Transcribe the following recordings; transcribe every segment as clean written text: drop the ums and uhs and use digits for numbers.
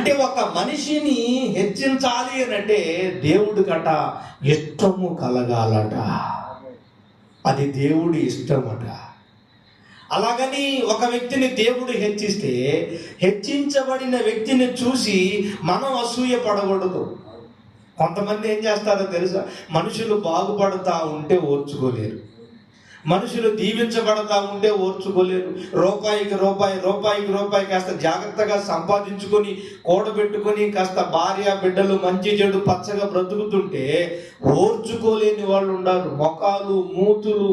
అంటే ఒక మనిషిని హెచ్చించాలి అనంటే దేవుడి గట ఇష్టము కలగాలట. అది దేవుడి ఇష్టమట. అలాగని ఒక వ్యక్తిని దేవుడు హెచ్చిస్తే హెచ్చించబడిన వ్యక్తిని చూసి మనం అసూయ పడకూడదు. కొంతమంది ఏం చేస్తారో తెలుసా? మనుషులు బాగుపడతా ఉంటే ఓర్చుకోలేరు, మనుషులు దీవించబడతా ఉంటే ఓర్చుకోలేరు. రూపాయికి రూపాయి కాస్త జాగ్రత్తగా సంపాదించుకొని కూడబెట్టుకొని కాస్త భార్య బిడ్డలు మంచి చెడు పచ్చగా బ్రతుకుతుంటే ఓర్చుకోలేని వాళ్ళు ఉన్నారు. మొఖాలు మూతులు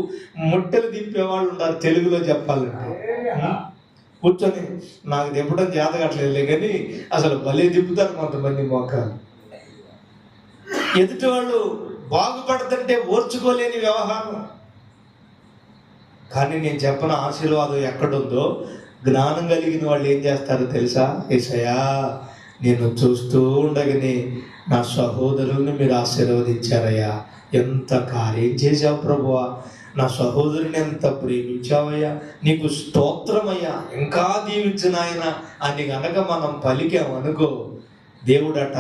ముట్టెలు తిప్పే వాళ్ళు ఉన్నారు. తెలుగులో చెప్పాలంటే కూర్చొని నాకు తిప్పడం చేతగట్లేదు కానీ అసలు భలే తిప్పుతారు కొంతమంది మొఖాలు. ఎదుటి వాళ్ళు బాగుపడుతుంటే ఓర్చుకోలేని వ్యవహారం. కానీ నేను చెప్పిన ఆశీర్వాదం ఎక్కడుందో జ్ఞానం కలిగిన వాళ్ళు ఏం చేస్తారో తెలుసా? యేసయ్యా, నేను చూస్తూ ఉండగానే నా సహోదరుల్ని మీరు ఆశీర్వదించారయ్యా, ఎంత కార్యం చేశావు ప్రభువా, నా సహోదరుని ఎంత ప్రేమించావయ్యా, నీకు స్తోత్రమయ్యా, ఇంకా దీవించిన ఆయన అని గనక మనం పలికామనుకో, దేవుడట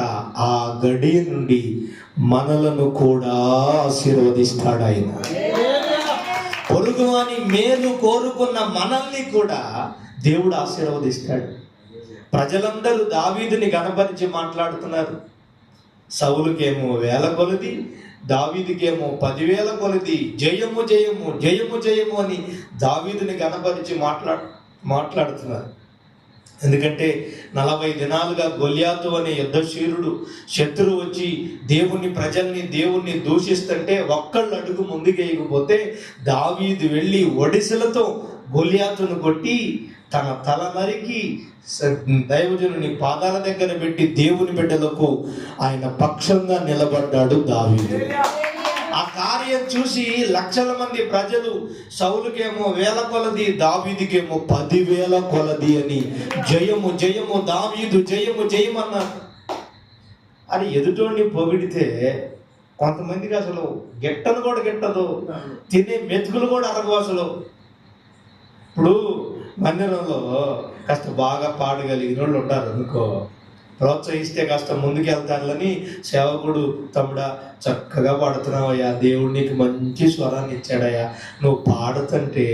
ఆ గడి నుండి మనలను కూడా ఆశీర్వదిస్తాడు. ఆయన పొరుగు అని మేలు కోరుకున్న మనల్ని కూడా దేవుడు ఆశీర్వదిస్తాడు. ప్రజలందరూ దావీదుని గణపరిచి మాట్లాడుతున్నారు. సౌలుకేమో 1000 కొలది, దావీదుకేమో 10,000 కొలది. జయము జయము జయము జయము అని దావీదుని గణపరిచి మాట్లాడుతున్నారు. ఎందుకంటే 40 దినాలుగా గొల్యాతు అనే యుద్ధశీరుడు శత్రువు వచ్చి ప్రజల్ని దూషిస్తుంటే ఒక్కళ్ళు అడుగు ముందుకేయకపోతే దావీదు వెళ్ళి ఒడిసెలతో గొల్యాతును కొట్టి తన తల నరికి దైవజనుని పాదాల దగ్గర పెట్టి దేవుని బిడ్డలకు ఆయన పక్షంగా నిలబడ్డాడు దావీదు. ఆ కార్యం చూసి లక్షల మంది ప్రజలు సౌలుకేమో 1000 కొలది, దావీదుకేమో 10,000 కొలది అని జయము జయము దావీదు జయము జయమన్నారు. అది ఎదుటోడిని పొగిడితే కొంతమందికి అసలు గిట్టను కూడా గిట్టదు, తినే మెతుకులు కూడా అరగవు అసలు. ఇప్పుడు మందిరంలో కాస్త బాగా పాడగలిగిన వాళ్ళు ఉంటారు అనుకో, ప్రోత్సహిస్తే కాస్త ముందుకెళ్తారులని సేవకుడు, తమ్ముడా చక్కగా పాడుతున్నావయ్యా, దేవుడు నీకు మంచి స్వరాన్ని ఇచ్చాడయ్యా, నువ్వు పాడుతుంటే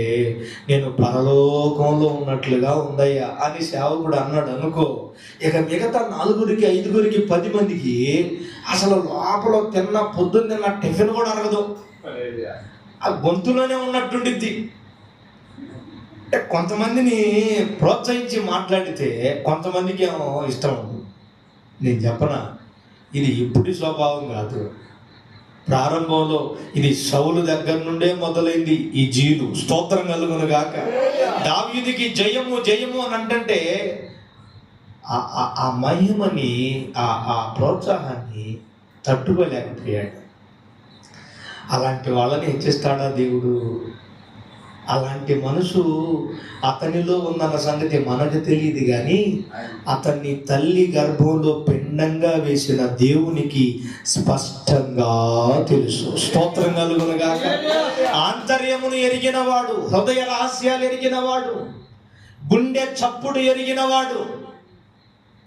నేను పరలోకంలో ఉన్నట్లుగా ఉందయ్యా అని సేవకుడు అన్నాడు అనుకో, ఇక మిగతా 4, 5, 10 మందికి అసలు లోపల పొద్దున్న తిన్న టిఫిన్ కూడా అరగదు, ఆ గొంతులోనే ఉన్నట్టుండిద్ది. అంటే కొంతమందిని ప్రోత్సహించి మాట్లాడితే కొంతమందికి ఏమో ఇష్టం ఉంది. నేను చెప్పనా, ఇది ఇప్పుడి స్వభావం కాదు. ప్రారంభంలో ఇది సౌలు దగ్గర నుండే మొదలైంది ఈ జీలు. స్తోత్రం కలుగును గాక. దావీదుకి జయము జయము అని అంటే ఆ మహిమని ఆ ప్రోత్సాహాన్ని తట్టుకోలేకపోయాడు. అలాంటి వాళ్ళని హెచ్చిస్తాడా దేవుడు? అలాంటి మనసు అతనిలో ఉందన్న సంగతి మనకు తెలియదు, కానీ అతన్ని తల్లి గర్భంలో పిండంగా వేసిన దేవునికి స్పష్టంగా తెలుసు. స్తోత్రం కలుగునుగాక. ఆంతర్యమును ఎరిగినవాడు, హృదయ రహస్యాలు ఎరిగినవాడు, గుండె చప్పుడు ఎరిగినవాడు,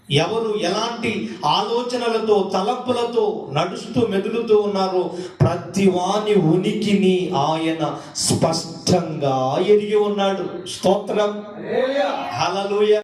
ఎవరు ఎలాంటి ఆలోచనలతో తలంపులతో నడుస్తూ మెదులుతూ ఉన్నారో ప్రతి వాని ఉనికిని ఆయన స్పష్టంగా ఎరిగి ఉన్నాడు. స్తోత్రం, హల్లెలూయా.